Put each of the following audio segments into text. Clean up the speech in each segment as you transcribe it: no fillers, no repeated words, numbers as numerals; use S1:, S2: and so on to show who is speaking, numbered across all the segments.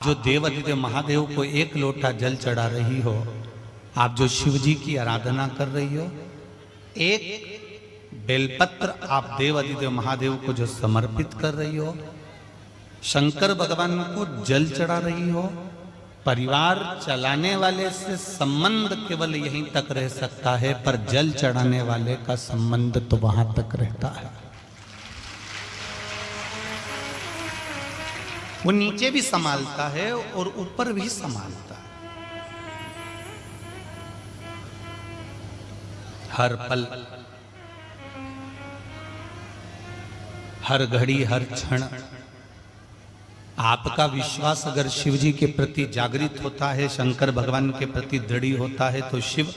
S1: जो देव आदिदेव महादेव को एक लोटा जल चढ़ा रही हो, आप जो शिव जी की आराधना कर रही हो, एक बेलपत्र आप देव आदिदेव महादेव को जो समर्पित कर रही हो, शंकर भगवान को जल चढ़ा रही हो, परिवार चलाने वाले से संबंध केवल यहीं तक रह सकता है, पर जल चढ़ाने वाले का संबंध तो वहां तक रहता है। वो नीचे भी संभालता है और ऊपर भी संभालता है। हर पल, हर घड़ी, हर क्षण आपका विश्वास अगर शिव जी के प्रति जागृत होता है, शंकर भगवान के प्रति दृढ़ होता है, तो शिव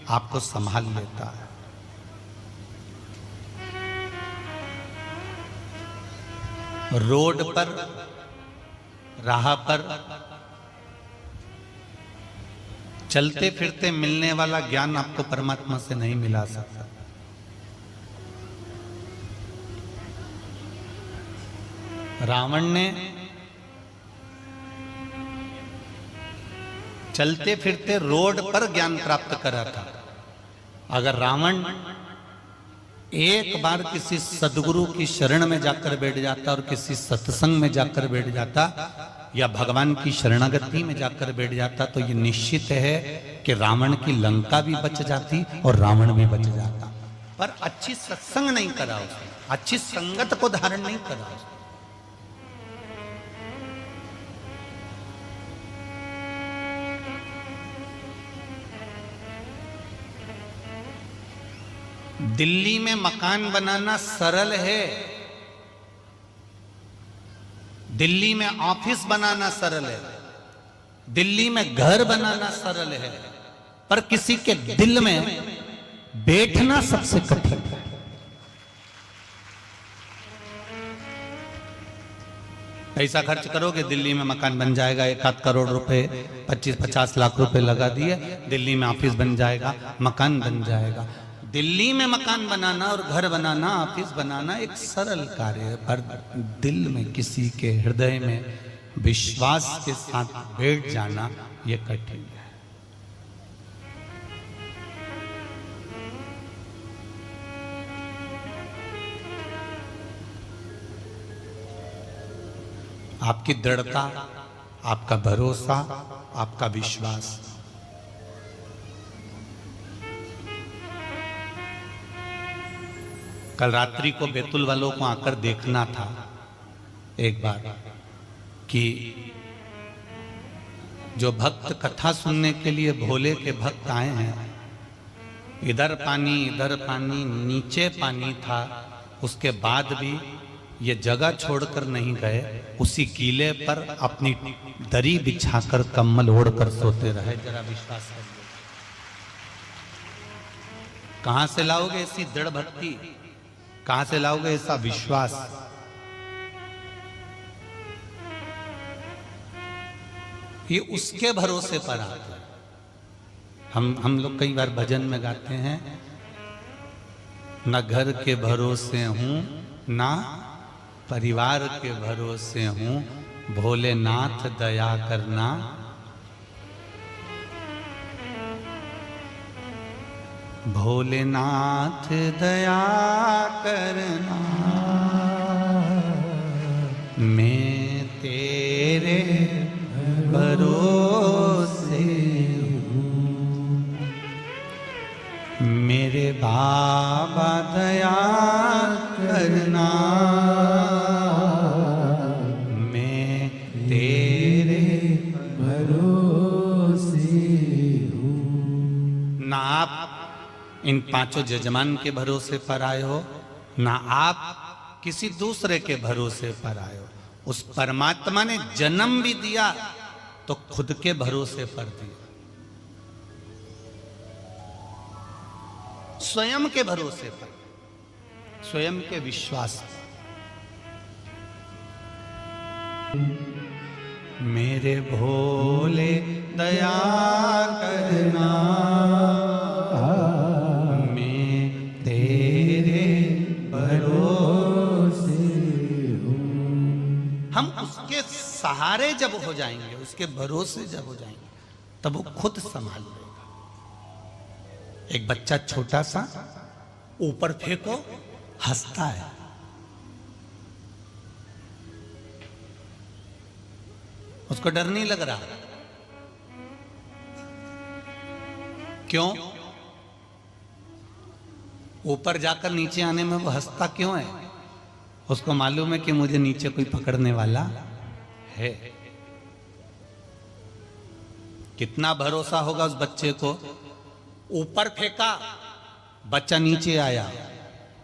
S1: आपको संभाल लेता है। रोड पर, राह पर चलते फिरते मिलने वाला ज्ञान आपको परमात्मा से नहीं मिला सकता। रावण ने चलते फिरते रोड पर ज्ञान प्राप्त करा था। अगर रावण एक बार किसी सदगुरु की शरण में जाकर बैठ जाता और किसी सत्संग में जाकर बैठ जाता या भगवान की शरणागति में जाकर बैठ जाता, तो ये निश्चित है कि रावण की लंका भी बच जाती और रावण भी बच जाता। पर अच्छी सत्संग नहीं करा उसने, अच्छी संगत को धारण नहीं करा उसने। दिल्ली में मकान बनाना सरल है, दिल्ली में ऑफिस बनाना सरल है, दिल्ली में घर बनाना सरल है, पर किसी के दिल में बैठना सबसे कठिन है। पैसा खर्च करोगे, दिल्ली में मकान बन जाएगा, 1-8 करोड़ रुपए, 25-50 लाख रुपए लगा दिए, दिल्ली में ऑफिस बन जाएगा, मकान बन जाएगा। दिल्ली में मकान बनाना और घर बनाना, ऑफिस बनाना एक सरल कार्य है, पर दिल में किसी के हृदय में विश्वास के साथ बैठ जाना यह कठिन है। आपकी दृढ़ता, आपका भरोसा, आपका विश्वास। कल रात्रि को बैतुल वालों को आकर देखना था एक बार कि जो भक्त कथा सुनने के लिए भोले के भक्त आए हैं, इधर पानी, नीचे पानी था, उसके बाद भी ये जगह छोड़कर नहीं गए, उसी किले पर अपनी दरी बिछाकर कम्बल ओढ़कर सोते रहे। जरा विश्वास करिए, कहां से लाओगे ऐसी दृढ़ भक्ति, कहां से लाओगे ऐसा विश्वास? ये उसके भरोसे पर आते हैं। हम लोग कई बार भजन में गाते हैं, न घर के भरोसे हूं, ना परिवार के भरोसे हूं, भोलेनाथ दया करना। भोलेनाथ दया करना, मैं तेरे भरोसे हूँ, मेरे बाबा दया करना, मैं तेरे भरोसे हूँ। ना आप इन 5 जजमान के भरोसे पर आए हो, ना आप किसी दूसरे के भरोसे पर आए हो। उस परमात्मा ने जन्म भी दिया तो खुद के भरोसे पर दिया, स्वयं के भरोसे पर, स्वयं के विश्वास पर। मेरे भोले दया करना, हम उसके सहारे जब हो जाएंगे, उसके भरोसे जब हो जाएंगे, तब वो खुद संभाल लेगा। एक बच्चा छोटा सा ऊपर फेंको, हंसता है। उसको डर नहीं लग रहा। क्यों? ऊपर जाकर नीचे आने में वो हंसता क्यों है? उसको मालूम है कि मुझे नीचे कोई पकड़ने वाला है। कितना भरोसा होगा उस बच्चे को। ऊपर फेंका, बच्चा नीचे आया,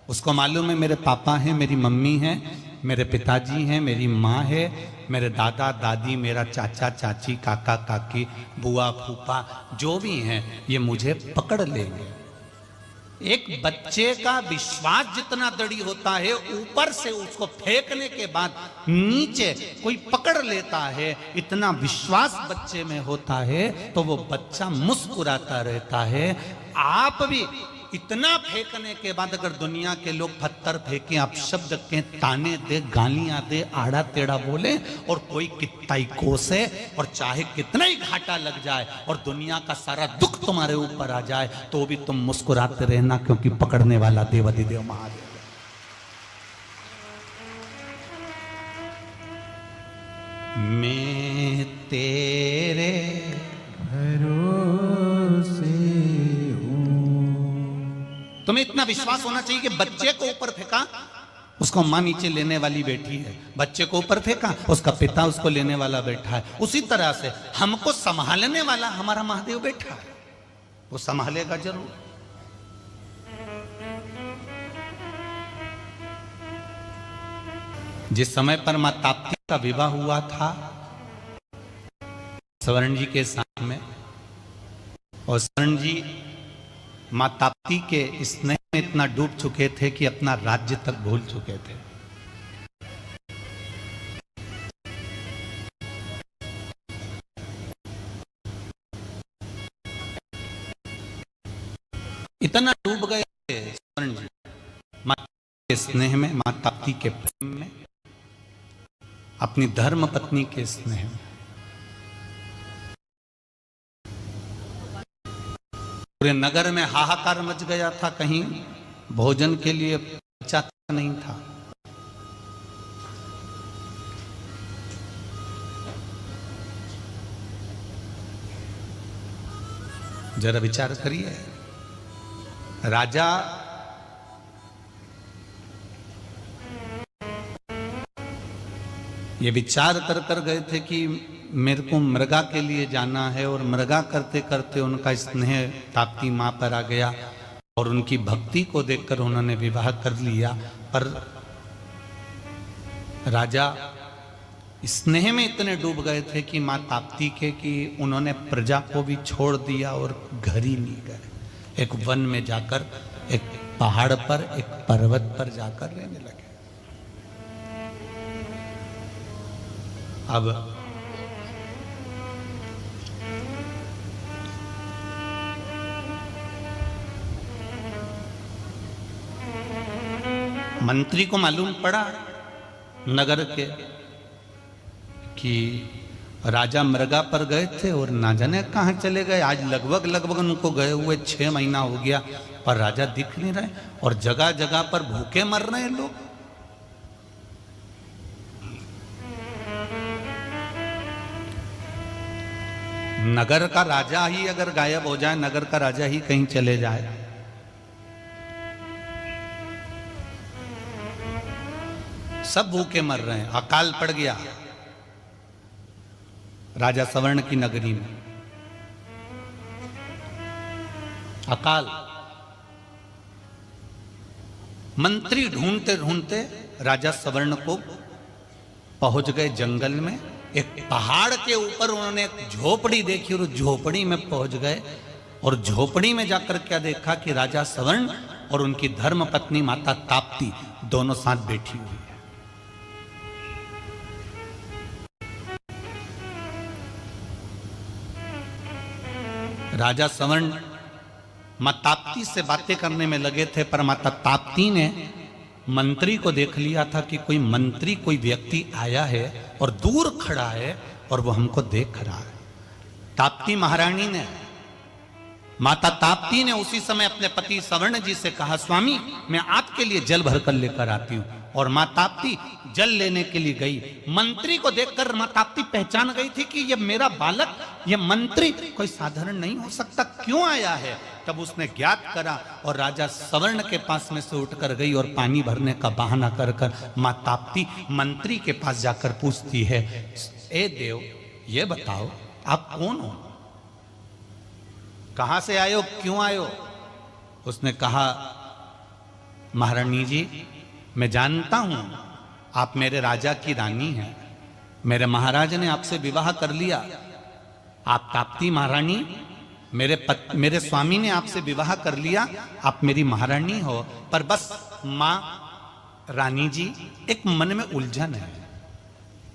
S1: उसको मालूम है मेरे पापा हैं, मेरी मम्मी हैं, मेरे पिताजी हैं, मेरी माँ है, मेरे दादा दादी, मेरा चाचा चाची, काका काकी, बुआ फूफा, जो भी हैं, ये मुझे पकड़ लेंगे। एक बच्चे का विश्वास जितना दृढ़ होता है, ऊपर से उसको फेंकने के बाद नीचे कोई पकड़ लेता है, इतना विश्वास बच्चे में होता है, तो वो बच्चा मुस्कुराता रहता है। आप भी इतना फेंकने के बाद अगर दुनिया के लोग पत्थर फेंके, आप शब्द के ताने दे, गालियां दे, आड़ा टेढ़ा बोले, और कोई कितना ही कोसे, और चाहे कितना ही घाटा लग जाए और दुनिया का सारा दुख तुम्हारे ऊपर आ जाए, तो भी तुम मुस्कुराते रहना, क्योंकि पकड़ने वाला देवाधिदेव महादेव। मैं तेरे भरोसे तुम्हें इतना विश्वास होना चाहिए कि बच्चे को ऊपर फेंका, उसको मां नीचे लेने वाली बैठी है, बच्चे को ऊपर फेंका, उसका पिता उसको लेने वाला बैठा है। उसी तरह से हमको संभालने वाला हमारा महादेव बैठा है, वो संभालेगा जरूर। जिस समय पर मां ताप्ती का विवाह हुआ था स्वर्ण जी के साथ में, और स्वर्ण जी मां ताप्ती के स्नेह में इतना डूब चुके थे कि अपना राज्य तक भूल चुके थे। इतना डूब गए थे स्वर्ण जी मां के स्नेह में, मां ताप्ती के प्रेम में, अपनी धर्म पत्नी के स्नेह में। पूरे नगर में हाहाकार मच गया था, कहीं भोजन के लिए बचा नहीं था। जरा विचार करिए, राजा ये विचार कर गए थे कि मेरे को मृगा के लिए जाना है, और मृगा करते करते उनका स्नेह ताप्ती मां पर आ गया, और उनकी भक्ति को देखकर उन्होंने विवाह कर लिया। पर राजा स्नेह में इतने डूब गए थे कि मां ताप्ती के, कि उन्होंने प्रजा को भी छोड़ दिया और घर ही नहीं गए। एक वन में जाकर, एक पहाड़ पर, एक पर्वत पर जाकर रहने लगे। अब मंत्री को मालूम पड़ा नगर के कि राजा मृगा पर गए थे और ना जाने कहाँ चले गए। आज लगभग उनको गए हुए 6 महीना हो गया, पर राजा दिख नहीं रहे, और जगह जगह पर भूखे मर रहे हैं लोग। नगर का राजा ही अगर गायब हो जाए, नगर का राजा ही कहीं चले जाए, सब भूखे मर रहे हैं। अकाल पड़ गया राजा सवर्ण की नगरी में, अकाल। मंत्री ढूंढते ढूंढते राजा सवर्ण को पहुंच गए जंगल में। एक पहाड़ के ऊपर उन्होंने एक झोपड़ी देखी, और झोपड़ी में पहुंच गए, और झोपड़ी में जाकर क्या देखा कि राजा सवर्ण और उनकी धर्म पत्नी माता ताप्ती दोनों साथ बैठी हुई है। राजा सवर्ण मां ताप्ती से बातें करने में लगे थे, पर माता ताप्ती ने मंत्री को देख लिया था कि कोई मंत्री, कोई व्यक्ति आया है और दूर खड़ा है और वो हमको देख रहा है। ताप्ती महारानी ने, माता ताप्ती ने उसी समय अपने पति सवर्ण जी से कहा, स्वामी मैं आपके लिए जल भरकर लेकर आती हूं। और मां ताप्ती जल लेने के लिए गई। मंत्री को देखकर मां ताप्ती पहचान गई थी कि यह मेरा बालक, यह मंत्री कोई साधारण नहीं हो सकता, क्यों आया है। तब उसने ज्ञात करा और राजा सवर्ण के पास में से उठकर गई और पानी भरने का बहाना कर कर मां ताप्ती मंत्री के पास जाकर पूछती है, ए देव ये बताओ आप कौन हो, कहां से आयो, क्यों आयो। उसने कहा, महारानी जी मैं जानता हूं आप मेरे राजा की रानी हैं, मेरे महाराज ने आपसे विवाह कर लिया। आप ताप्ती महारानी, मेरे स्वामी ने आपसे विवाह कर लिया, आप मेरी महारानी हो। पर बस मां रानी जी एक मन में उलझन है।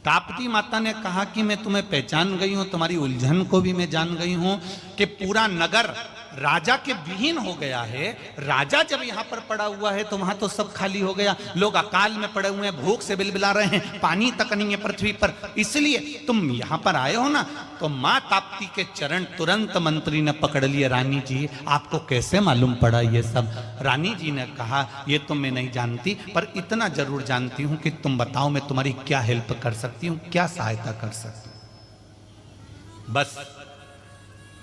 S1: ताप्ती माता ने कहा कि मैं तुम्हें पहचान गई हूं, तुम्हारी उलझन को भी मैं जान गई हूं कि पूरा नगर राजा के विहीन हो गया है। राजा जब यहां पर पड़ा हुआ है तो वहां तो सब खाली हो गया, लोग अकाल में पड़े हुए हैं, भूख से बिलबिला रहे हैं, पानी तक नहीं है पृथ्वी पर, इसलिए तुम यहां पर आए हो ना। तो मां ताप्ती के चरण तुरंत मंत्री ने पकड़ लिए, रानी जी आपको कैसे मालूम पड़ा ये सब। रानी जी ने कहा, ये तो मैं नहीं जानती, पर इतना जरूर जानती हूं कि तुम बताओ मैं तुम्हारी क्या हेल्प कर सकती हूं, क्या सहायता कर सकती हूं। बस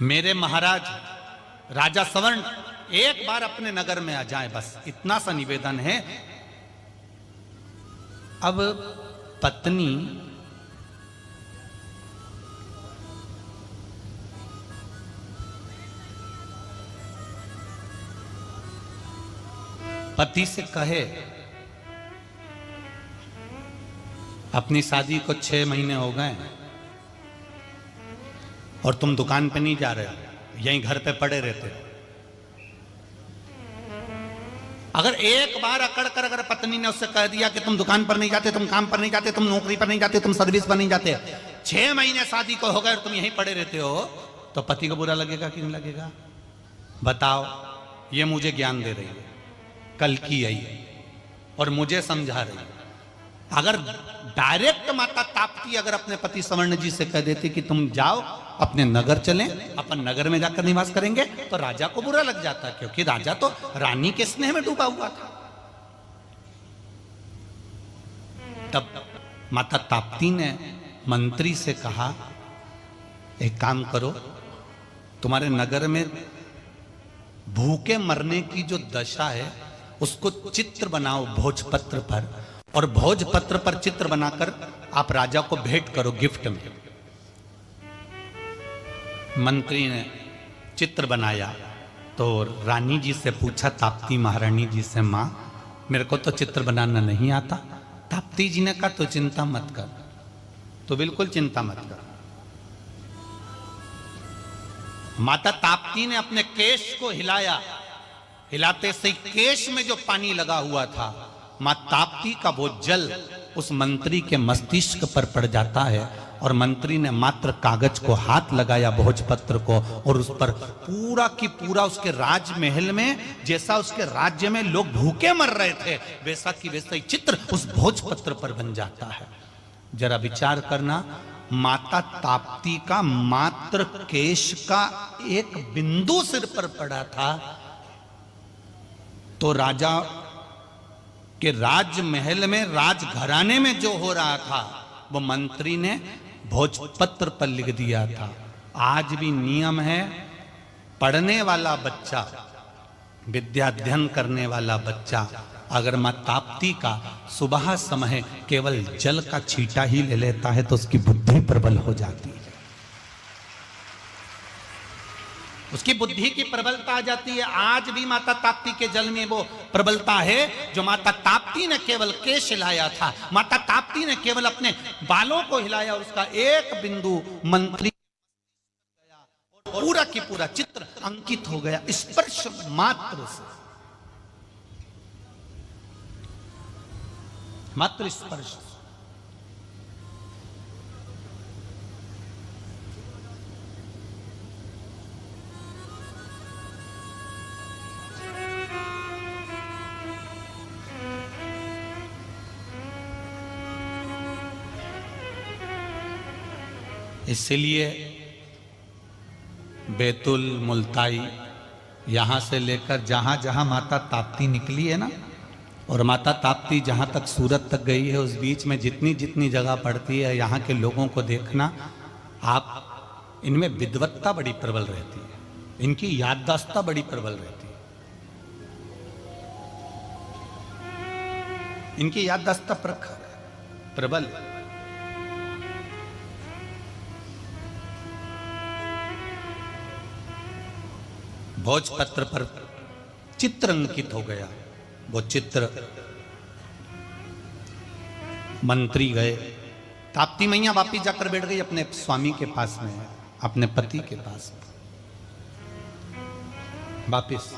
S1: मेरे महाराज राजा सवर्ण एक बार अपने नगर में आ जाए, बस इतना सा निवेदन है। अब पत्नी पति से कहे, अपनी शादी को 6 महीने हो गए और तुम दुकान पे नहीं जा रहे हो, यहीं घर पे पड़े रहते हो। अगर एक बार अकड़ कर अगर पत्नी ने उससे कह दिया कि तुम दुकान पर नहीं जाते, तुम काम पर नहीं जाते, तुम नौकरी पर नहीं जाते, तुम सर्विस पर नहीं जाते, 6 महीने शादी को हो गए और तुम यहीं पड़े रहते हो, तो पति को बुरा लगेगा कि नहीं लगेगा। बताओ, ये मुझे ज्ञान दे रही है, कल की आई और मुझे समझा रही है। अगर डायरेक्ट माता ताप्ती अगर अपने पति सवर्ण जी से कह देती कि तुम जाओ अपने नगर चलें, अपन नगर में जाकर निवास करेंगे, तो राजा को बुरा लग जाता, क्योंकि राजा तो रानी के स्नेह में डूबा हुआ था। तब माता ताप्ती ने मंत्री से कहा, एक काम करो, तुम्हारे नगर में भूखे मरने की जो दशा है उसको चित्र बनाओ भोजपत्र पर, और भोजपत्र पर चित्र बनाकर आप राजा को भेंट करो गिफ्ट में। मंत्री ने चित्र बनाया तो रानी जी से पूछा, ताप्ती महारानी जी से, मां मेरे को तो चित्र बनाना नहीं आता। ताप्ती जी ने कहा, तो चिंता मत कर, तो बिल्कुल चिंता मत कर। माता ताप्ती ने अपने केश को हिलाया, हिलाते से केश में जो पानी लगा हुआ था, मां ताप्ती का वो जल उस मंत्री के मस्तिष्क पर पड़ जाता है, और मंत्री ने मात्र कागज को हाथ लगाया भोजपत्र को, और उस पर पूरा की पूरा उसके राजमहल में, जैसा उसके राज्य में लोग भूखे मर रहे थे, वैसा की वैसा ही चित्र उस भोजपत्र पर बन जाता है। जरा विचार करना, माता ताप्ती का मात्र केश का एक बिंदु सिर पर पड़ा था, तो राजा के राजमहल में, राजघराने में जो हो रहा था वो मंत्री ने भोजपत्र पर लिख दिया था। आज भी नियम है, पढ़ने वाला बच्चा, विद्या अध्ययन करने वाला बच्चा अगर मां ताप्ती का सुबह समय केवल जल का छींटा ही ले लेता है तो उसकी बुद्धि प्रबल हो जाती है, उसकी बुद्धि की प्रबलता आ जाती है। आज भी माता ताप्ती के जल में वो प्रबलता है जो माता ताप्ती ने केवल केश हिलाया था, माता ताप्ती ने केवल अपने बालों को हिलाया, उसका एक बिंदु मंत्री और पूरा की पूरा चित्र अंकित हो गया स्पर्श मात्र से, मात्र स्पर्श। इसलिए बैतुल, मुल्ताई, यहाँ से लेकर जहाँ जहाँ माता ताप्ती निकली है ना, और माता ताप्ती जहाँ तक सूरत तक गई है, उस बीच में जितनी जितनी जगह पड़ती है, यहाँ के लोगों को देखना आप, इनमें विद्वत्ता बड़ी प्रबल रहती है, इनकी याददाश्त बड़ी प्रबल रहती है, इनकी याददाश्त प्रबल है। भोजपत्र पर चित्र अंकित हो गया, वो चित्र मंत्री गए, ताप्ती मैया वापिस जाकर बैठ गई अपने स्वामी के पास में, अपने पति के पास में वापिस।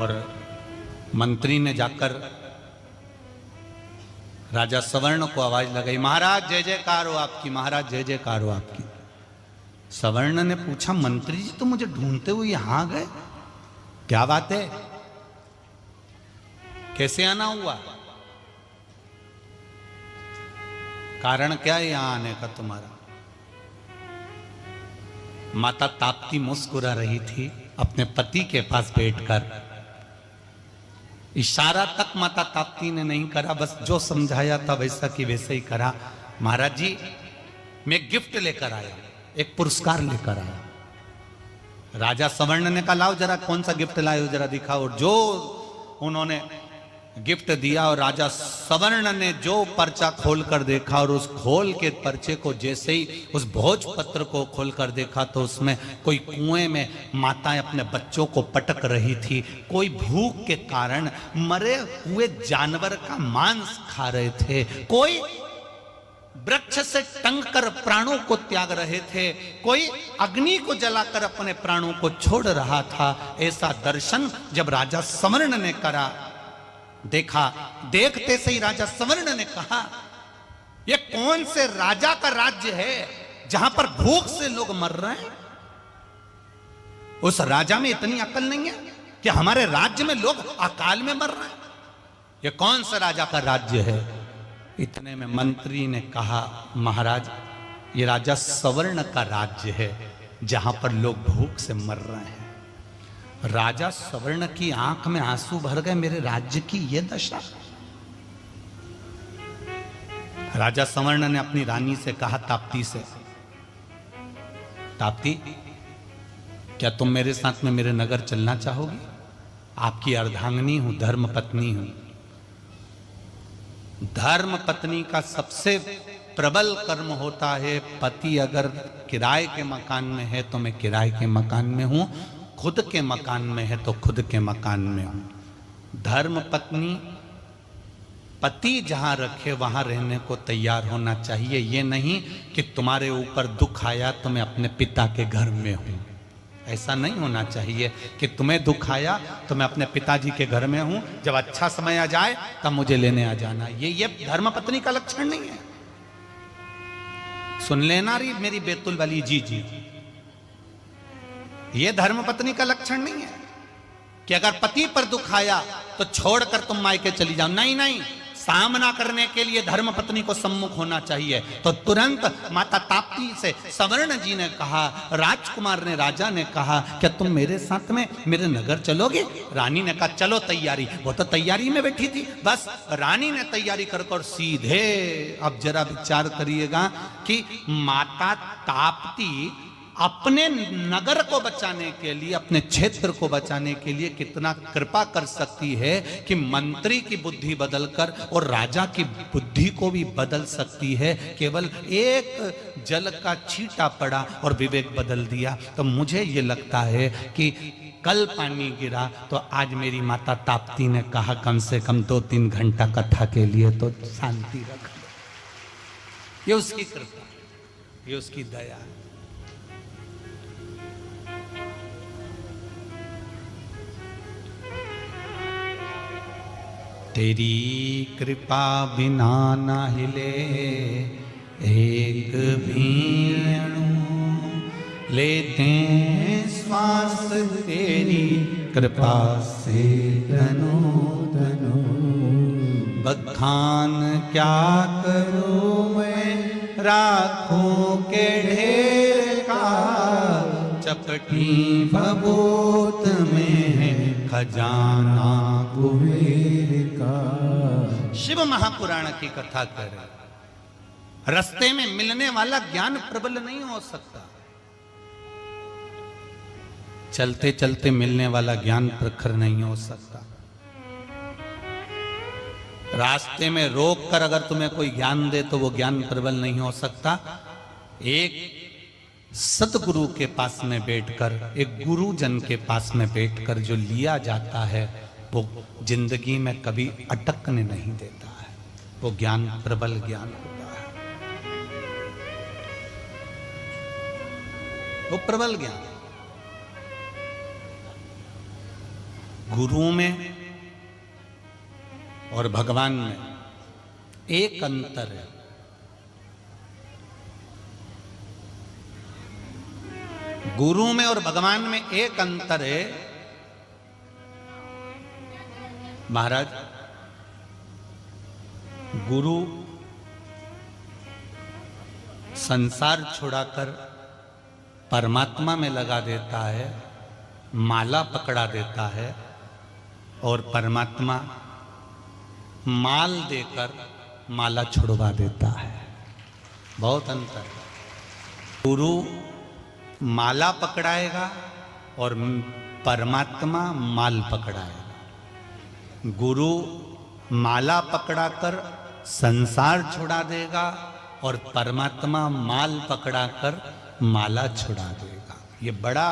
S1: और मंत्री ने जाकर राजा सवर्ण को आवाज लगाई, महाराज जय जयकार हो आपकी, महाराज जय जयकार हो आपकी। सवर्ण ने पूछा, मंत्री जी तो मुझे ढूंढते हुए यहां गए, क्या बात है, कैसे आना हुआ, कारण क्या है यहां आने का तुम्हारा? माता ताप्ती मुस्कुरा रही थी अपने पति के पास बैठकर, इशारा तक माता ताप्ती ने नहीं करा, बस जो समझाया था वैसा कि वैसे ही करा। महाराज जी मैं गिफ्ट लेकर आया, एक पुरस्कार लेकर आया। राजा सवर्ण ने कहा, लाओ जरा कौन सा गिफ्ट लाए हो जरा दिखाओ। और जो उन्होंने गिफ्ट दिया, और राजा सवर्ण ने जो पर्चा खोलकर देखा, और उस खोल के पर्चे को जैसे ही उस भोजपत्र को खोलकर देखा, तो उसमें कोई कुएं में माताएं अपने बच्चों को पटक रही थी, कोई भूख के कारण मरे हुए जानवर का मांस खा रहे थे, कोई वृक्ष से टंग कर प्राणों को त्याग रहे थे, कोई अग्नि को जलाकर अपने प्राणों को छोड़ रहा था। ऐसा दर्शन जब राजा सवर्ण ने करा, देखा, देखते से ही राजा सवर्ण ने कहा, यह कौन से राजा का राज्य है जहां पर भूख से लोग मर रहे हैं? उस राजा में इतनी अकल नहीं है कि हमारे राज्य में लोग अकाल में मर रहे हैं? यह कौन सा राजा का राज्य है? इतने में मंत्री ने कहा, महाराज ये राजा सवर्ण का राज्य है जहां पर लोग भूख से मर रहे हैं। राजा सवर्ण की आंख में आंसू भर गए, मेरे राज्य की ये दशा। राजा सवर्ण ने अपनी रानी से कहा, ताप्ती से, ताप्ती क्या तुम मेरे साथ में मेरे नगर चलना चाहोगी? आपकी अर्धांगिनी हूं, धर्म पत्नी हूं। धर्म पत्नी का सबसे प्रबल कर्म होता है, पति अगर किराए के मकान में है तो मैं किराए के मकान में हूं, खुद के मकान में है तो खुद के मकान में हूं। धर्म पत्नी पति जहां रखे वहां रहने को तैयार होना चाहिए। ये नहीं कि तुम्हारे ऊपर दुख आया तो मैं अपने पिता के घर में हूं, ऐसा नहीं होना चाहिए कि तुम्हें दुख आया तो मैं अपने पिताजी के घर में हूं, जब अच्छा समय आ जाए तब मुझे लेने आ जाना। ये धर्म पत्नी का लक्षण नहीं है। सुन लेना रही मेरी बैतुल वाली जी जी, ये धर्म पत्नी का लक्षण नहीं है कि अगर पति पर दुख आया तो छोड़कर तुम मायके चली जाओ। नहीं नहीं, सामना करने के लिए धर्म पत्नी को सम्मुख होना चाहिए। तो तुरंत माता ताप्ती से सवर्ण जी ने कहा, राजकुमार ने, राजा ने कहा, क्या तुम मेरे साथ में मेरे नगर चलोगे? रानी ने कहा, चलो तैयारी। वो तो तैयारी में बैठी थी, बस रानी ने तैयारी कर सीधे। अब जरा विचार करिएगा कि माता ताप्ती अपने नगर को बचाने के लिए, अपने क्षेत्र को बचाने के लिए कितना कृपा कर सकती है कि मंत्री की बुद्धि बदलकर और राजा की बुद्धि को भी बदल सकती है। केवल एक जल का छींटा पड़ा और विवेक बदल दिया। तो मुझे ये लगता है कि कल पानी गिरा तो आज मेरी माता ताप्ती ने कहा कम से कम 2-3 घंटा कथा के लिए तो शांति रख। ये उसकी कृपा, ये उसकी दया। तेरी कृपा बिना ना हिले एक भी अणु, लेते श्वास तेरी कृपा से तनो तनो। बखान क्या करूं मैं राखों के ढेर का, चपटी भभूत में है खजाना कुबेर का। शिव महापुराण की कथा करे, रास्ते में मिलने वाला ज्ञान प्रबल नहीं हो सकता, चलते चलते मिलने वाला ज्ञान प्रखर नहीं हो सकता। रास्ते में रोक कर अगर तुम्हें कोई ज्ञान दे तो वो ज्ञान प्रबल नहीं हो सकता। एक सतगुरु के पास में बैठकर, एक गुरुजन के पास में बैठकर जो लिया जाता है वो जिंदगी में कभी अटकने नहीं देता है, वो ज्ञान प्रबल ज्ञान होता है, वो प्रबल ज्ञान। गुरु में और भगवान में एक अंतर है। गुरु में और भगवान में एक अंतर है। महाराज, गुरु संसार छुड़ाकर परमात्मा में लगा देता है, माला पकड़ा देता है, और परमात्मा माल देकर माला छुड़वा देता है। बहुत अंतर है। गुरु माला पकड़ाएगा और परमात्मा माल पकड़ाएगा। गुरु माला पकड़ाकर संसार छुड़ा देगा और परमात्मा माल पकड़ाकर माला छुड़ा देगा। ये बड़ा,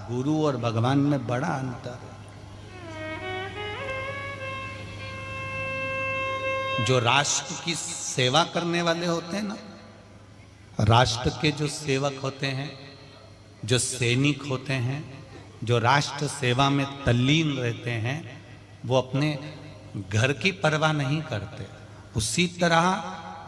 S1: गुरु और भगवान में बड़ा अंतर है। जो राष्ट्र की सेवा करने वाले होते हैं ना, राष्ट्र के जो सेवक होते हैं, जो सैनिक होते हैं, जो राष्ट्र सेवा में तल्लीन रहते हैं, वो अपने घर की परवाह नहीं करते। उसी तरह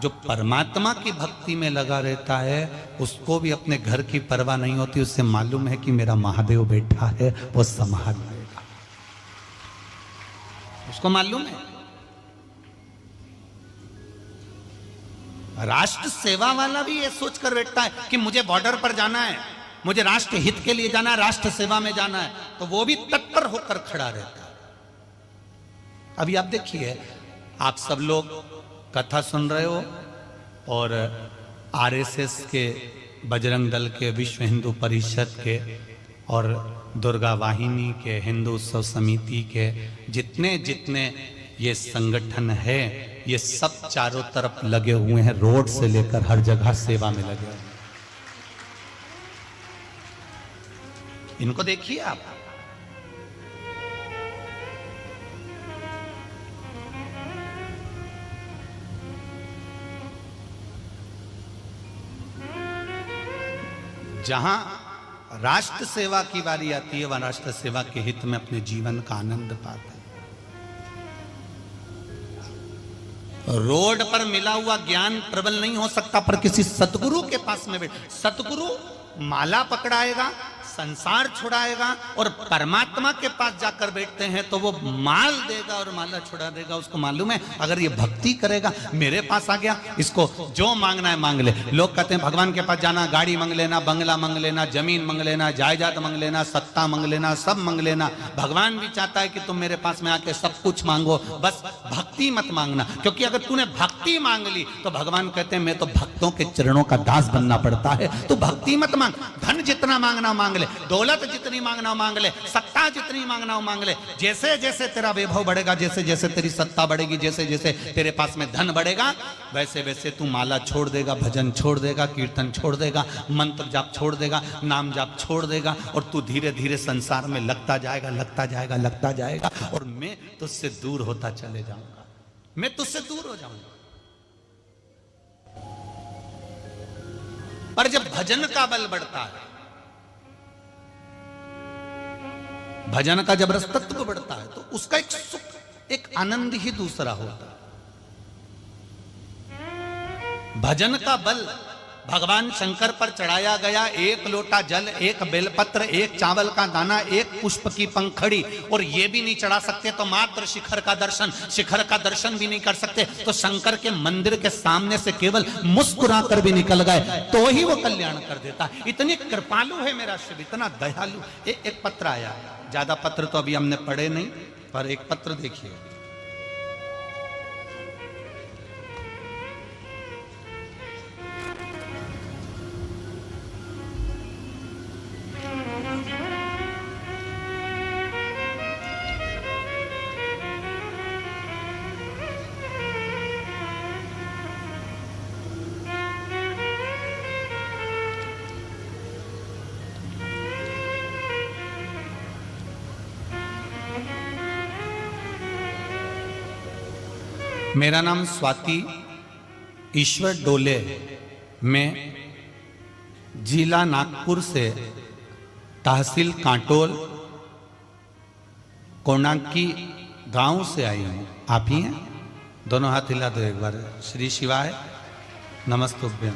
S1: जो परमात्मा की भक्ति में लगा रहता है, उसको भी अपने घर की परवाह नहीं होती। उससे मालूम है कि मेरा महादेव बैठा है, वो संभाल लेगा। उसको मालूम है। राष्ट्र सेवा वाला भी ये सोचकर बैठता है कि मुझे बॉर्डर पर जाना है, मुझे राष्ट्र हित के लिए जाना है, राष्ट्र सेवा में जाना है, तो वो भी तत्पर होकर खड़ा रहता है। अभी आप देखिए, आप सब लोग कथा सुन रहे हो और आरएसएस के, बजरंग दल के, विश्व हिंदू परिषद के और दुर्गा वाहिनी के, हिंदू उत्सव समिति के, जितने जितने ये संगठन है, ये सब चारों तरफ लगे हुए हैं, रोड से लेकर हर जगह सेवा में लगे हुए हैं। इनको देखिए आप, जहां राष्ट्र सेवा की बारी आती है, वह राष्ट्र सेवा के हित में अपने जीवन का आनंद पाता है। रोड पर मिला हुआ ज्ञान प्रबल नहीं हो सकता, पर किसी सतगुरु के पास में बैठ, सतगुरु माला पकड़ाएगा, संसार छुड़ाएगा, और परमात्मा के पास जाकर बैठते हैं तो वो माल देगा और माला छुड़ा देगा। उसको मालूम है अगर ये भक्ति करेगा, मेरे पास आ गया, इसको जो मांगना है मांग ले। लोग कहते हैं भगवान के पास जाना, गाड़ी मांग लेना, बंगला मांग लेना, जमीन मांग लेना, जायदाद मांग लेना, सत्ता मांग लेना, सब मांग लेना। भगवान भी चाहता है कि तुम मेरे पास में आके सब कुछ मांगो, बस भक्ति मत मांगना। क्योंकि अगर तूने भक्ति मांग ली तो भगवान कहते हैं मैं तो भक्तों के चरणों का दास बनना पड़ता है, तो भक्ति मत मांग। धन जितना मांगना मांग ले, दौलत जितनी मांगना मांग ले, सत्ता जितनी मांगना मांग ले। जैसे जैसे तेरा वैभव बढ़ेगा, जैसे जैसे तेरी सत्ता बढ़ेगी, जैसे जैसे तेरे पास में धन बढ़ेगा, वैसे वैसे तू माला छोड़ देगा, भजन छोड़ देगा, कीर्तन छोड़ देगा, मंत्र जाप छोड़ देगा, नाम जाप छोड़ देगा, और तू धीरे धीरे संसार में लगता जाएगा, लगता जाएगा, लगता जाएगा, और मैं तुझसे दूर होता चले जाऊंगा, मैं तुझसे दूर हो जाऊंगा। पर जब भजन का बल बढ़ता है, भजन का जब रसतत्व बढ़ता है, तो उसका एक सुख, एक आनंद ही दूसरा होता है। भजन का बल भगवान शंकर पर चढ़ाया गया एक लोटा जल, एक बेलपत्र, एक चावल का दाना, एक पुष्प की पंखड़ी, और ये भी नहीं चढ़ा सकते तो मात्र शिखर का दर्शन भी नहीं कर सकते, तो शंकर के मंदिर के सामने से केवल मुस्कुरा कर भी निकल गए तो ही वो कल्याण कर देता। इतनी कृपालु है मेरा शिव, इतना दयालु। एक पत्र आया, ज्यादा पत्र तो अभी हमने पढ़े नहीं, पर एक पत्र देखिए। मेरा नाम स्वाति ईश्वर डोले, मैं जिला नागपुर से तहसील कांटोल कोणाकी गांव से आई हूँ। आप ही हैं? दोनों हाथ हिला दो एक बार। श्री शिवाय नमस्तुभ्यं।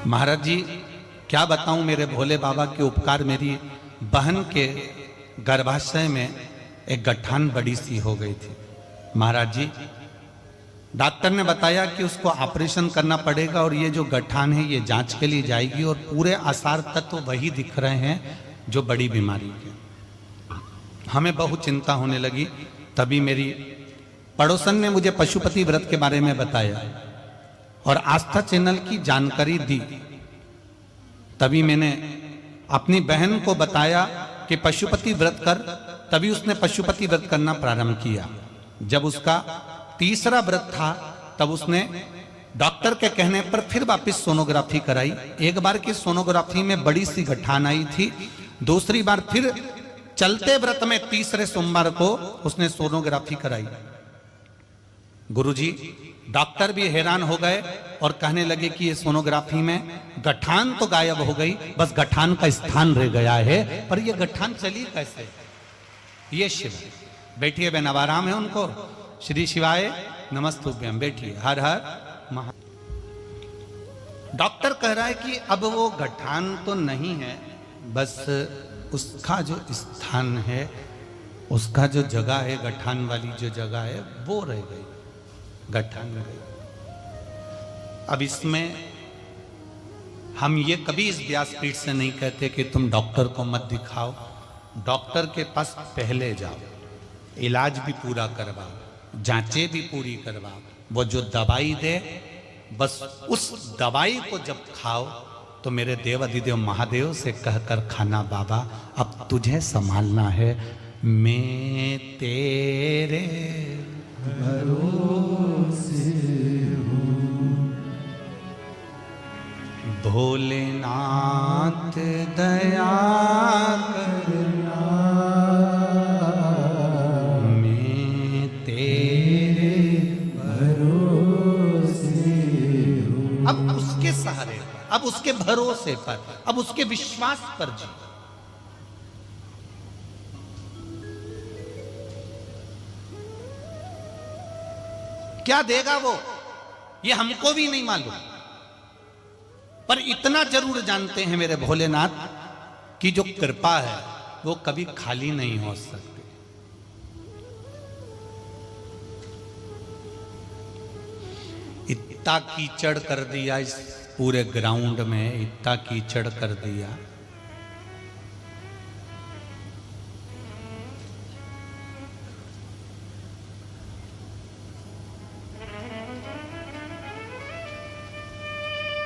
S1: महाराज जी क्या बताऊं मेरे भोले बाबा के उपकार। मेरी बहन के गर्भाशय में एक गठान बड़ी सी हो गई थी। महाराज जी डॉक्टर ने बताया कि उसको ऑपरेशन करना पड़ेगा और ये जो गठान है ये जांच के लिए जाएगी और पूरे आसार तत्व वही दिख रहे हैं जो बड़ी बीमारी के। हमें बहुत चिंता होने लगी। तभी मेरी पड़ोसन ने मुझे पशुपति व्रत के बारे में बताया और आस्था चैनल की जानकारी दी। तभी मैंने अपनी बहन को बताया कि पशुपति व्रत कर। तभी उसने पशुपति व्रत करना प्रारंभ किया। जब उसका तीसरा व्रत था तब उसने डॉक्टर के कहने पर फिर वापस सोनोग्राफी कराई। एक बार की सोनोग्राफी में बड़ी सी गठान आई थी। दूसरी बार फिर चलते व्रत में तीसरे सोमवार को उसने सोनोग्राफी कराई। गुरुजी डॉक्टर भी हैरान हो गए और कहने लगे कि ये सोनोग्राफी में गठान तो गायब हो गई, बस गठान का स्थान रह गया है, पर ये गठान चली कैसे? ये शिव बैठिए, बहन अब आराम है उनको। श्री शिवाय नमस्तुभ्यं। बैठिए। हर हर महा। डॉक्टर कह रहा है कि अब वो गठान तो नहीं है, बस उसका जो स्थान है, उसका जो जगह है, गठान वाली जो जगह है वो रह गई, गठान रह गई। अब इसमें हम ये कभी इस व्यासपीठ से नहीं कहते कि तुम डॉक्टर को मत दिखाओ। डॉक्टर के पास पहले जाओ, इलाज भी पूरा करवाओ, जांचें भी पूरी करवाओ। वो जो दवाई दे बस उस दवाई को जब खाओ तो मेरे देव अधिदेव महादेव से कहकर खाना, बाबा अब तुझे संभालना है, मैं तेरे भरोसे हूँ, भोलेनाथ दया करना, मैं तेरे भरोसे हूँ। अब उसके सहारे, अब उसके भरोसे पर, अब उसके विश्वास पर जी। क्या देगा वो ये हमको भी नहीं मालूम, पर इतना जरूर जानते हैं मेरे भोलेनाथ की जो कृपा है वो कभी खाली नहीं हो सकती। इतना कीचड़ कर दिया इस पूरे ग्राउंड में, इतना कीचड़ कर दिया।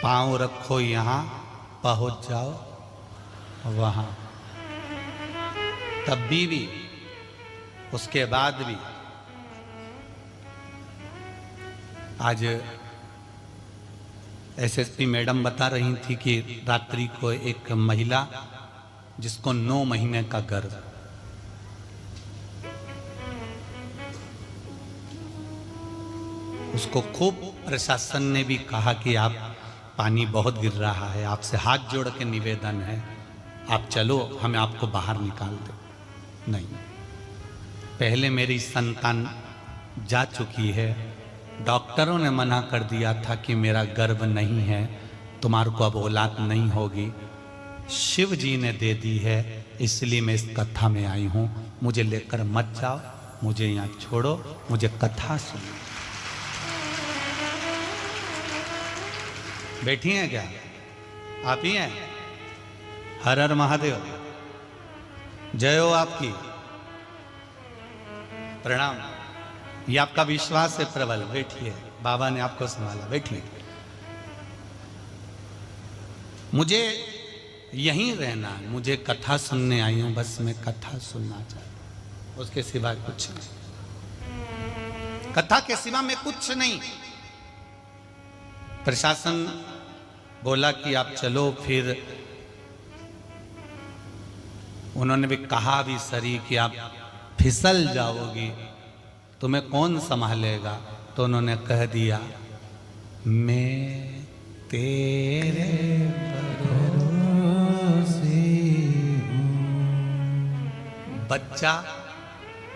S1: पांव रखो यहां, पहुंच जाओ वहां। तब भी उसके बाद भी आज एसएसपी मैडम बता रही थी कि रात्रि को एक महिला जिसको 9 महीने का गर्भ, उसको खूब प्रशासन ने भी कहा कि आप पानी बहुत गिर रहा है, आपसे हाथ जोड़ के निवेदन है, आप चलो, हमें आपको बाहर निकाल दे। नहीं, पहले मेरी संतान जा चुकी है, डॉक्टरों ने मना कर दिया था कि मेरा गर्भ नहीं है, तुम्हारे को अब औलाद नहीं होगी। शिव जी ने दे दी है, इसलिए मैं इस कथा में आई हूं। मुझे लेकर मत जाओ, मुझे यहाँ छोड़ो, मुझे कथा सुनो। बैठी हैं क्या? आप ही हैं? हर हर महादेव, जय हो आपकी, प्रणाम। ये आपका विश्वास है प्रबल। बैठिए, बाबा ने आपको संभाला, बैठिए। मुझे यहीं रहना है, मुझे कथा सुनने आई हूं, बस मैं कथा सुनना चाहता हूं, उसके सिवा कुछ नहीं। कथा के सिवा में कुछ नहीं। प्रशासन बोला कि आप चलो, फिर उन्होंने भी कहा भी सरी कि आप फिसल जाओगी, तुम्हें कौन संभालेगा? तो उन्होंने कह दिया, मैं तेरे भरोसे हूं। बच्चा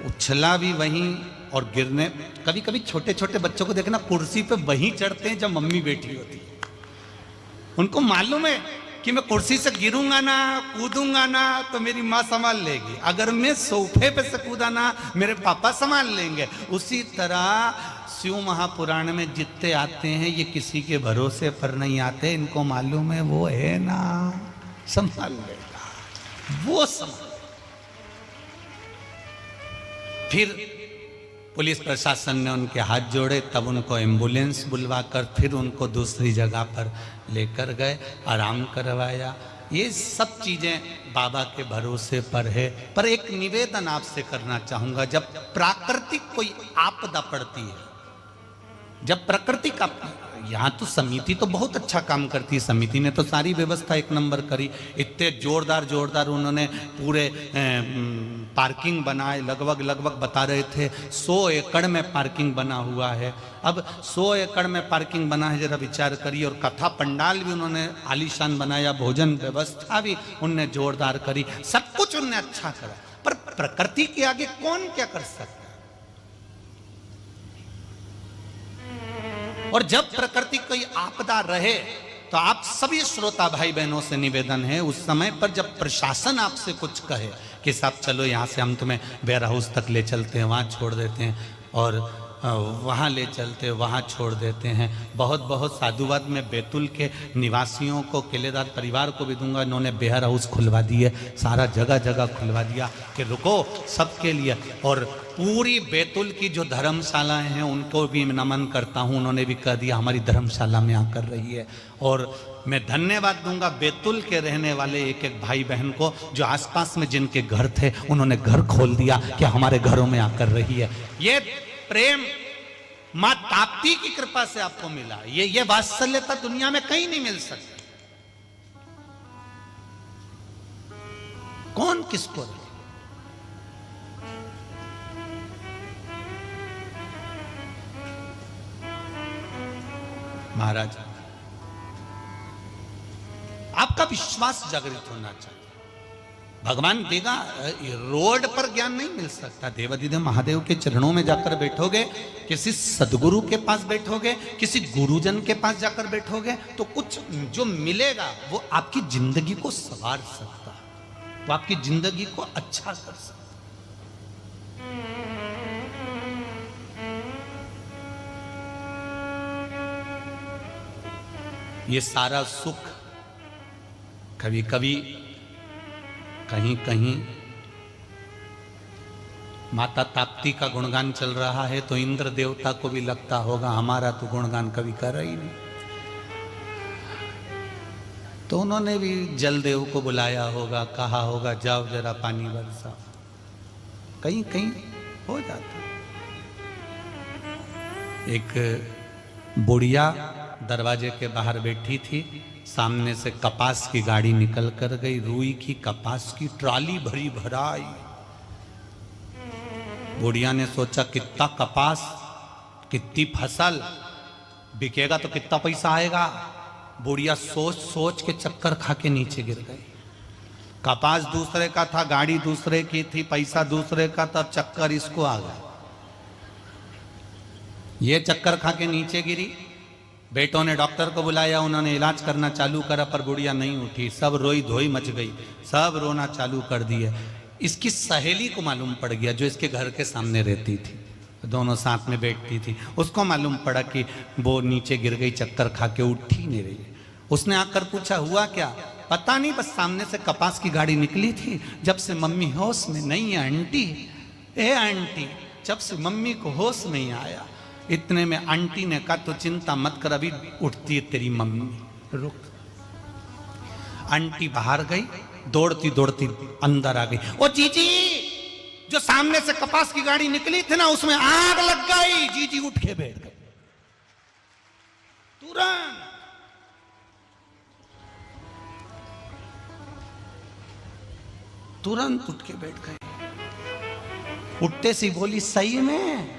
S1: उछला भी वहीं और गिरने। कभी कभी छोटे छोटे बच्चों को देखना, कुर्सी पे वहीं चढ़ते हैं जब मम्मी बैठी होती है। उनको मालूम है कि मैं कुर्सी से गिरूंगा ना, कूदूंगा ना तो मेरी माँ संभाल लेगी, अगर मैं सोफे पे से कूदा ना मेरे पापा संभाल लेंगे। उसी तरह शिव महापुराण में जितने आते हैं ये किसी के भरोसे पर नहीं आते, इनको मालूम है वो है ना, संभाल लेगा, वो संभाल। फिर पुलिस प्रशासन ने उनके हाथ जोड़े, तब उनको एम्बुलेंस बुलवाकर फिर उनको दूसरी जगह पर लेकर गए, आराम करवाया। ये सब चीजें बाबा के भरोसे पर है। पर एक निवेदन आपसे करना चाहूंगा, जब प्राकृतिक कोई आपदा पड़ती है, जब प्रकृति का, यहाँ तो समिति तो बहुत अच्छा काम करती है, समिति ने तो सारी व्यवस्था एक नंबर करी, इतने जोरदार जोरदार उन्होंने पूरे पार्किंग बनाए, लगभग बता रहे थे 100 एकड़ में पार्किंग बना हुआ है। अब 100 एकड़ में पार्किंग बना है, जरा विचार करिए। और कथा पंडाल भी उन्होंने आलीशान बनाया, भोजन व्यवस्था भी उनने जोरदार करी, सब कुछ उनने अच्छा करा। पर प्रकृति के आगे कौन क्या कर सकता है? और जब प्रकृति कोई आपदा रहे तो आप सभी श्रोता भाई बहनों से निवेदन है, उस समय पर जब प्रशासन आपसे कुछ कहे कि साहब चलो यहाँ से हम तुम्हें वेयर हाउस तक ले चलते हैं, वहाँ छोड़ देते हैं, और वहाँ ले चलते, वहाँ छोड़ देते हैं। बहुत बहुत साधुवाद में बैतूल के निवासियों को, किलेदार परिवार को भी दूंगा, इन्होंने वेयर हाउस खुलवा दिए, सारा जगह जगह खुलवा दिया कि रुको सबके लिए। और पूरी बैतूल की जो धर्मशालाएं हैं उनको भी नमन करता हूं, उन्होंने भी कह दिया हमारी धर्मशाला में आकर रही है। और मैं धन्यवाद दूंगा बैतूल के रहने वाले एक एक भाई बहन को, जो आसपास में जिनके घर थे उन्होंने घर खोल दिया कि हमारे घरों में आकर रही है। ये प्रेम मां ताप्ती की कृपा से आपको मिला, ये वात्सल्यता दुनिया में कहीं नहीं मिल सकती। कौन किसको रहे? महाराज, आपका विश्वास जागृत होना चाहिए। भगवान देगा, रोड पर ज्ञान नहीं मिल सकता। देवाधिदेव महादेव के चरणों में जाकर बैठोगे, किसी सदगुरु के पास बैठोगे, किसी गुरुजन के पास जाकर बैठोगे, तो कुछ जो मिलेगा वो आपकी जिंदगी को संवार सकता है, वो आपकी जिंदगी को अच्छा कर सकता है। ये सारा सुख कभी कभी कहीं कहीं माता ताप्ती का गुणगान चल रहा है तो इंद्र देवता को भी लगता होगा हमारा तो गुणगान कभी कर ही नहीं, तो उन्होंने भी जलदेव को बुलाया होगा, कहा होगा जाओ जरा पानी बरसाओ। कहीं कहीं हो जाता। एक बुढ़िया दरवाजे के बाहर बैठी थी, सामने से कपास की गाड़ी निकल कर गई, रुई की कपास की ट्राली भरी भराई। बुढ़िया ने सोचा कितना कपास, कितनी फसल बिकेगा तो कितना पैसा आएगा। बुढ़िया सोच सोच के चक्कर खा के नीचे गिर गई। कपास दूसरे का था, गाड़ी दूसरे की थी, पैसा दूसरे का था, चक्कर इसको आ गया। ये चक्कर खा के नीचे गिरी। बेटों ने डॉक्टर को बुलाया, उन्होंने इलाज करना चालू करा, पर गुड़िया नहीं उठी। सब रोई धोई मच गई, सब रोना चालू कर दिए। इसकी सहेली को मालूम पड़ गया, जो इसके घर के सामने रहती थी, दोनों साथ में बैठती थी, उसको मालूम पड़ा कि वो नीचे गिर गई, चक्कर खा के उठ ही नहीं रही है। उसने आकर पूछा हुआ क्या? पता नहीं, बस सामने से कपास की गाड़ी निकली थी, जब से मम्मी होश में नहीं है आंटी। ए आंटी, जब से मम्मी को होश नहीं आया। इतने में आंटी ने कहा तो चिंता मत कर, अभी उठती है तेरी मम्मी, रुक। आंटी बाहर गई, दौड़ती दौड़ती अंदर आ गई। ओ जीजी, जो सामने से कपास की गाड़ी निकली थी ना, उसमें आग लग गई। जीजी उठ के बैठ गई तुरंत। तुरंत उठ के बैठ गए। उठते सी बोली, सही में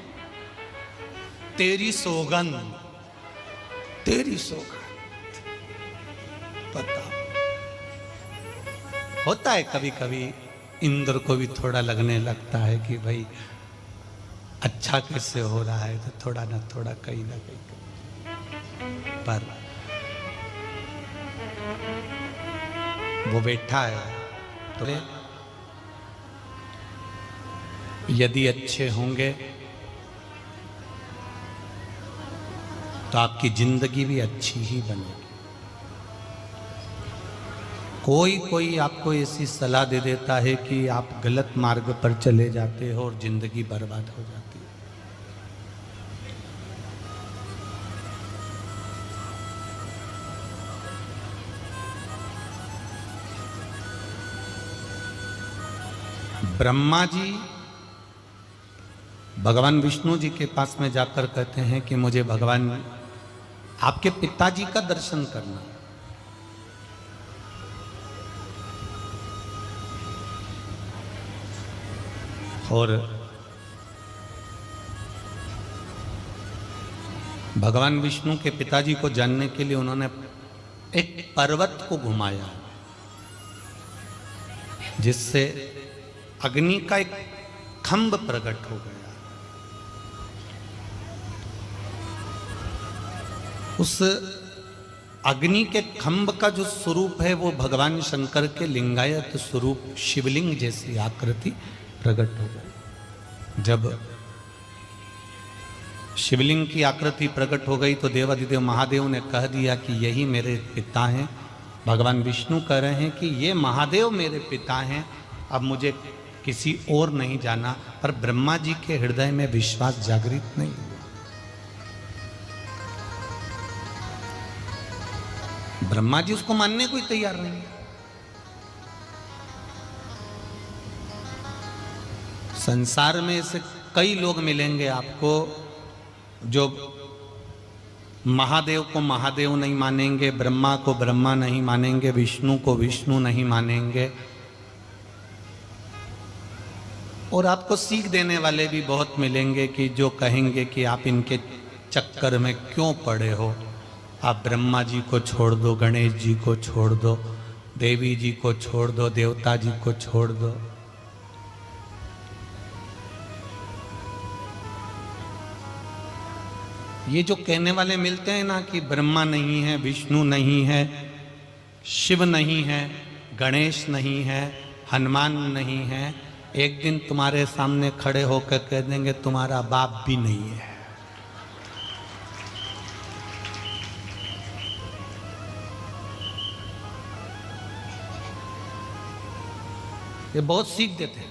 S1: तेरी सौगंध, तेरी सौगंध। पता होता है कभी कभी इंद्र को भी थोड़ा लगने लगता है कि भाई अच्छा कैसे हो रहा है, तो थोड़ा ना थोड़ा कहीं ना कहीं। पर वो बैठा है तो यदि अच्छे होंगे तो आपकी जिंदगी भी अच्छी ही बनेगी। कोई कोई आपको ऐसी सलाह दे देता है कि आप गलत मार्ग पर चले जाते हो और जिंदगी बर्बाद हो जाती है। ब्रह्मा जी भगवान विष्णु जी के पास में जाकर कहते हैं कि मुझे भगवान आपके पिताजी का दर्शन करना। और भगवान विष्णु के पिताजी को जानने के लिए उन्होंने एक पर्वत को घुमाया, जिससे अग्नि का एक खंभ प्रकट हो गया। उस अग्नि के खंभ का जो स्वरूप है वो भगवान शंकर के लिंगायत स्वरूप शिवलिंग जैसी आकृति प्रकट हो गई। जब शिवलिंग की आकृति प्रकट हो गई तो देवाधिदेव महादेव ने कह दिया कि यही मेरे पिता हैं। भगवान विष्णु कह रहे हैं कि ये महादेव मेरे पिता हैं, अब मुझे किसी और नहीं जाना। पर ब्रह्मा जी के हृदय में विश्वास जागृत नहीं हुआ। ब्रह्मा जी उसको मानने को ही तैयार नहीं। संसार में ऐसे कई लोग मिलेंगे आपको जो महादेव को महादेव नहीं मानेंगे, ब्रह्मा को ब्रह्मा नहीं मानेंगे, विष्णु को विष्णु नहीं मानेंगे। और आपको सीख देने वाले भी बहुत मिलेंगे कि जो कहेंगे कि आप इनके चक्कर में क्यों पड़े हो, आप ब्रह्मा जी को छोड़ दो, गणेश जी को छोड़ दो, देवी जी को छोड़ दो, देवता जी को छोड़ दो। ये जो कहने वाले मिलते हैं ना कि ब्रह्मा नहीं है, विष्णु नहीं है, शिव नहीं है, गणेश नहीं है, हनुमान नहीं है, एक दिन तुम्हारे सामने खड़े होकर कह देंगे तुम्हारा बाप भी नहीं है। ये बहुत सीख देते हैं।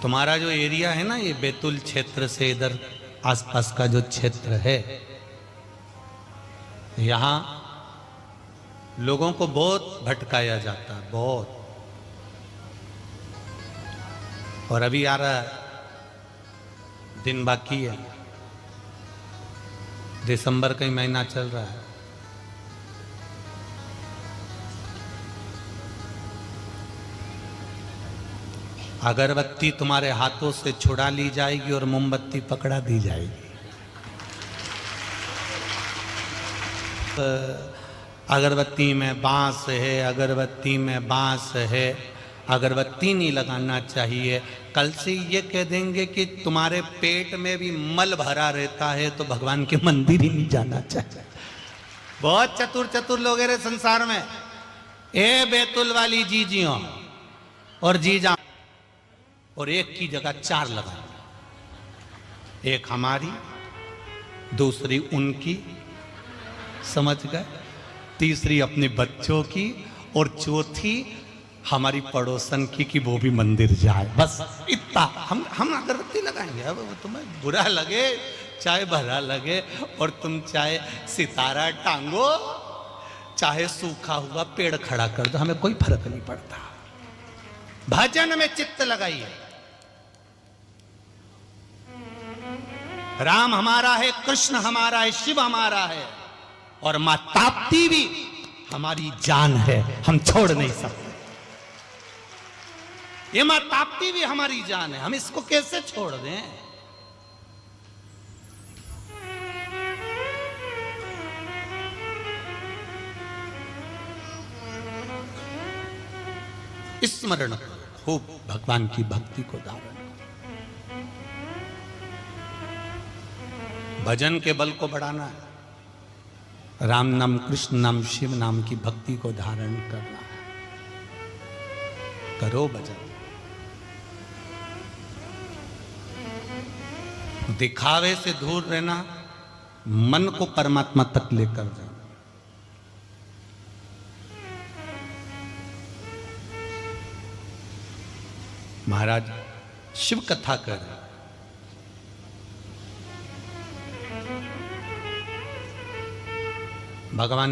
S1: तुम्हारा जो एरिया है ना, ये बैतूल क्षेत्र से इधर आसपास का जो क्षेत्र है, यहाँ लोगों को बहुत भटकाया जाता है, बहुत। और अभी आ रहा दिन बाकी है, दिसंबर का ही महीना चल रहा है। अगरबत्ती तुम्हारे हाथों से छुड़ा ली जाएगी और मोमबत्ती पकड़ा दी जाएगी। अगरबत्ती में बांस है, अगरबत्ती में बांस है, अगरबत्ती नहीं लगाना चाहिए। कल से ये कह देंगे कि तुम्हारे पेट में भी मल भरा रहता है तो भगवान के मंदिर ही नहीं जाना चाहिए। बहुत चतुर चतुर लोग हैं संसार में। ए बैतुल वाली जीजियों और जीजा, और एक की जगह 4 लगाए, एक हमारी, दूसरी उनकी, समझ गए, तीसरी अपने बच्चों की, और चौथी हमारी पड़ोसन की कि वो भी मंदिर जाए। बस इतना हम अगरबत्ती लगाएंगे। अब तुम्हें बुरा लगे चाहे भला लगे, और तुम चाहे सितारा टांगो चाहे सूखा हुआ पेड़ खड़ा कर दो, हमें कोई फर्क नहीं पड़ता। भजन में चित्त लगाइए। राम हमारा है, कृष्ण हमारा है, शिव हमारा है, और मां ताप्ती भी हमारी जान है, हम छोड़ नहीं सकते। ये मां ताप्ती भी हमारी जान है, हम इसको कैसे छोड़ दें? स्मरण खूब भगवान की भक्ति को धारण, भजन के बल को बढ़ाना है। राम नाम, कृष्ण नाम, शिव नाम की भक्ति को धारण करना है। करो भजन। दिखावे से दूर रहना, मन को परमात्मा तक लेकर जाना। महाराज शिव कथा कर भगवान